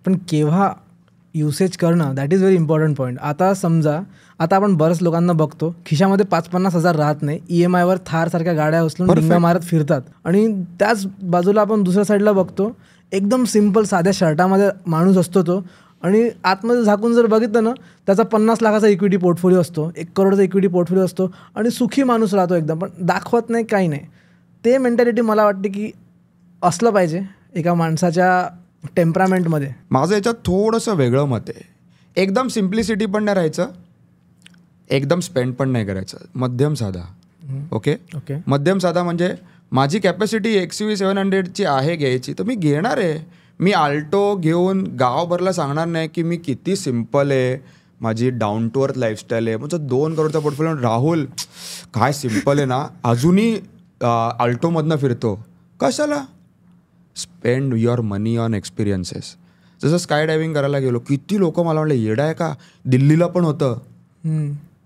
पण केव्हा युसेज करणं that is very important point. आता समजा आता आपण बऱ्याच लोकांना बघतो खिशामध्ये 5-50,000 राहत नाही, EMIवर थारसारख्या गाड्या उचलून डिंगा मारत फिरतात. आणि त्याच बाजूला आपण दुसऱ्या साईडला बघतो एकदम सिम्पल साध्या शर्टामध्ये माणूस असतो तो, आणि आतमध्ये झाकून जर बघितलं ना त्याचा 50 लाखाचा इक्विटी पोर्टफोलिओ असतो, 1 करोडचा इक्विटी पोर्टफोलिओ असतो, आणि सुखी माणूस राहतो एकदम, पण दाखवत नाही, काही नाही. ते मेंटॅलिटी मला वाटते की असलं पाहिजे एका माणसाच्या टेम्परामेंटमध्ये. माझं याच्यात थोडंसं वेगळं मत आहे. एकदम सिम्प्लिसिटी पण नाही राहायचं, एकदम स्पेंड पण नाही करायचं, मध्यम साधा. ओके, मध्यम साधा म्हणजे माझी कॅपॅसिटी XUV 700ची आहे घ्यायची तर मी घेणार आहे. मी आल्टो घेऊन गावभरला सांगणार नाही की मी किती सिम्पल आहे, माझी डाऊन टू अर्थ लाईफस्टाईल आहे. म्हणजे 2 करोडचा पोर्टफोलिओ, राहुल काय सिम्पल आहे ना, अजूनही आल्टोमधनं फिरतो. कशाला? Spend your money on experiences. जसं स्काय डायव्हिंग करायला गेलो, किती लोक मला म्हणले येडा आहे का, दिल्लीला पण होतं.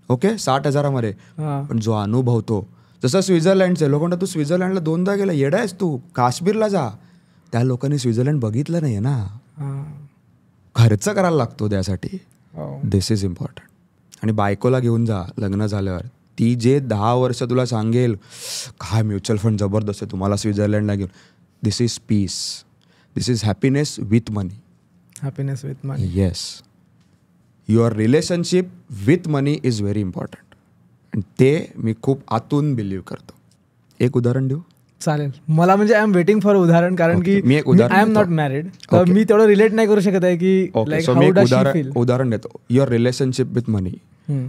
ओके, 60,000मध्ये. पण जो अनुभवतो, जसं स्वित्झर्लंडचे लोक म्हणतात तू स्वित्झर्लंडला 2दा गेला, येडा आहेस तू, काश्मीरला जा. त्या लोकांनी स्वित्झर्लंड बघितलं नाही ना, खर्च करायला लागतो त्यासाठी. दिस इज इम्पॉर्टंट. आणि बायकोला घेऊन जा लग्न झाल्यावर, ती जे 10 वर्ष तुला सांगेल काय म्युच्युअल फंड जबरदस्त आहे, तुम्हाला स्वित्झर्लंडला घेऊन. This is peace, this is happiness with money. Happiness with money, yes. Your relationship with money is very important. आणि ते मी खूप आतून बिलीव्ह करतो. एक उदाहरण देऊ? चालेल. मला म्हणजे आय एम वेटिंग फॉर उदाहरण, कारण की आय एम नॉट मॅरिड, तर मी तेवढं रिलेट नाही करू शकत आहे की उदाहरण देतो. युअर रिलेशनशिप विथ मनी.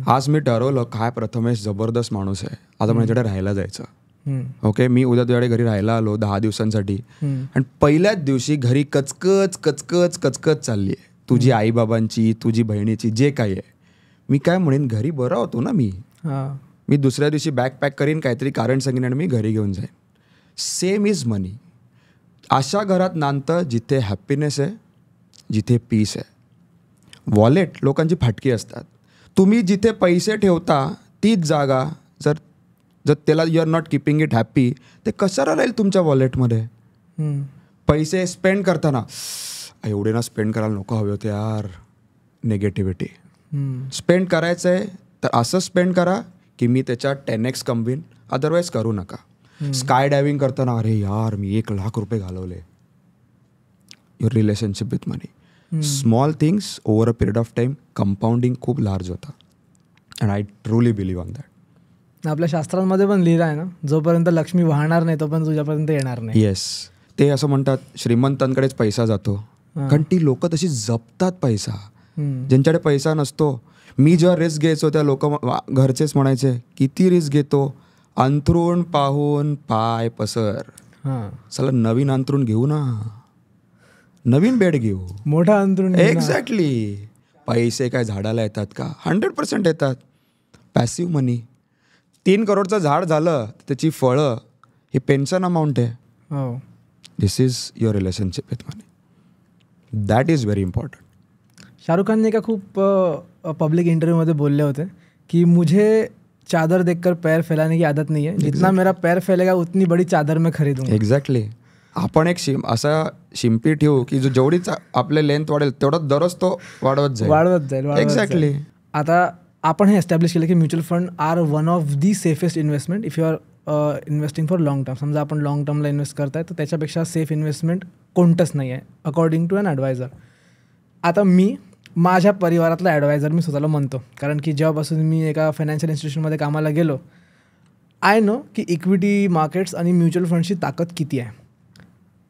आज मी ठरवलं काय प्रथमेश जबरदस्त माणूस आहे, आता माझ्याकडे राहायला जायचं. ओके, मी उद्या तुझ्याकडे घरी राहायला आलो 10 दिवसांसाठी, आणि पहिल्याच दिवशी घरी कचकच कचकच कचकच चालली आहे, तुझी आईबाबांची, तुझी बहिणीची, जे काही आहे. मी काय म्हणेन, घरी बरा होतो ना मी दुसऱ्या दिवशी बॅग पॅक करीन, काहीतरी कारण सांगेन आणि मी घरी घेऊन जाईन. सेम इज मनी. अशा घरात नांदतं जिथे हॅपीनेस आहे, जिथे पीस आहे. वॉलेट लोकांची फाटकी असतात. तुम्ही जिथे पैसे ठेवता तीच जागा जर त्याला you are not keeping it happy, ते कशाला राहील तुमच्या वॉलेटमध्ये. पैसे स्पेंड करताना एवढे ना स्पेंड करायला नको हवे होते यार, निगेटिव्हिटी. स्पेंड करायचं आहे तर असं स्पेंड करा की मी त्याच्यात 10x कमवीन, अदरवाईज करू नका. स्काय डायव्हिंग करताना अरे यार मी 1 लाख रुपये घालवले. Your relationship with money. Small things over a period of time compounding खूप लार्ज होता. And I truly believe on that. आपल्या शास्त्रांमध्ये पण लिहिलं आहे ना, जोपर्यंत लक्ष्मी वाहणार नाही तोपर्यंत तुझ्यापर्यंत येणार नाही. येस. ते असं म्हणतात श्रीमंतांकडेच पैसा जातो, कारण ती लोक तशी जपतात पैसा. ज्यांच्याकडे पैसा नसतो, मी जेव्हा रिस्क घ्यायचो त्या लोक घरचेच म्हणायचे किती रिस्क घेतो, अंथरूण पाहून पाय पसर. चला नवीन अंथरूण घेऊ ना, नवीन बेड घेऊ, मोठा अंथरूण. एक्झॅक्टली. पैसे काय झाडाला येतात का? 100% येतात. पॅसिव्ह मनी. 3 करोडचं झाड झालं त्याची फळं ही पेन्शन अमाऊंट आहे. This is your relationship with money. That is very important. Shahrukh खानने एका खूप पब्लिक इंटरव्ह्यूमध्ये बोलले होते की मुझे चादर देखकर पैर फैलाने की आदत नहीं है, जितना मेरा पैर फैलेगा उतनी बड़ी चादर मैं खरीदूंगा. एक्झॅक्टली. आपण एक असा शिंपी ठेवू की जो जेवढीच आपले लेंथ वाढेल तेवढं दररोज तो वाढवत जाईल. एक्झॅक्टली. आता आपण हे एस्टॅब्लिश केलं की mutual fund are one of the safest investment if you are investing for long term. समजा आपण लॉंग टर्मला इन्व्हेस्ट करताय तर त्याच्यापेक्षा सेफ इन्व्हेस्टमेंट कोणतंच नाही आहे अकॉर्डिंग टू अन ॲडवायझर. आता मी माझ्या परिवारातला ॲडवायझर मी स्वतःला म्हणतो, कारण की जेव्हापासून मी एका फायनान्शियल इन्स्टिट्यूशनमध्ये कामाला गेलो, आय नो की इक्विटी मार्केट्स आणि म्युच्युअल फंडची ताकद किती आहे.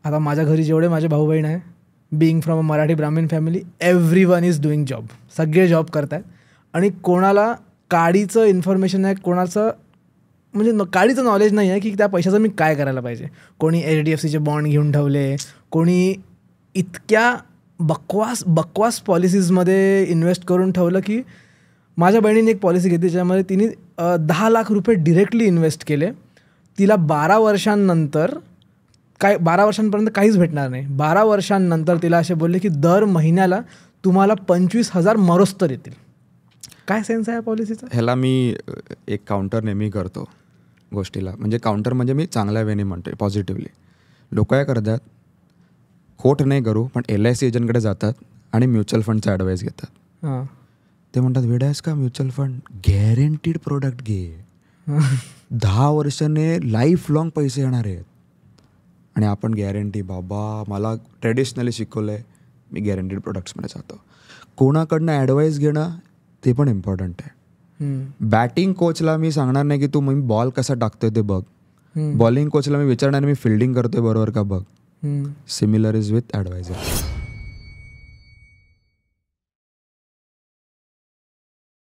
आता माझ्या घरी जेवढे माझे भाऊ बहीण आहे, बिईंग फ्रॉम अ मराठी ब्राह्मण family, everyone is doing job. सगळे जॉब करत आहेत आणि कोणाला काडीचं इन्फॉर्मेशन आहे, कोणाचं म्हणजे काडीचं नॉलेज नाही आहे की त्या पैशाचं मी काय करायला पाहिजे. कोणी HDFCचे बॉन्ड घेऊन ठेवले, कोणी इतक्या बकवास पॉलिसीजमध्ये इन्व्हेस्ट करून ठेवलं की माझ्या बहिणीने एक पॉलिसी घेतली ज्यामध्ये तिने 10 लाख रुपये डिरेक्टली इन्व्हेस्ट केले. तिला 12 वर्षांनंतर 12 वर्षांपर्यंत काहीच भेटणार नाही. 12 वर्षांनंतर तिला असे बोलले की दर महिन्याला तुम्हाला 25,000 मरोस्तर येतील. काय सेन्स आहे या पॉलिसीचा? ह्याला मी एक काउंटर नेहमी करतो गोष्टीला. म्हणजे काउंटर म्हणजे मी चांगल्या वेने म्हणतोय, पॉझिटिव्हली. लोक काय करतात, खोट नाही करू पण LIC एजंटकडे जातात आणि म्युच्युअल फंडचा ॲडवाईस घेतात. ते म्हणतात वेडा आहेस का, म्युच्युअल फंड गॅरंटीड प्रोडक्ट घे, 10 वर्षाने लाईफ लॉंग पैसे येणार आहेत. आणि आपण गॅरंटी, बाबा मला ट्रेडिशनली शिकवलं आहे, मी गॅरंटीड प्रोडक्ट्समध्ये जातो. कोणाकडनं ॲडवाईस घेणं ते पण इम्पॉर्टंट आहे. बॅटिंग कोचला मी सांगणार नाही की तू मी बॉल कसा टाकतोय ते बघ. बॉलिंग कोचला मी विचारणार मी फिल्डिंग करतोय बरोबर का बघ. Similar is with adviser.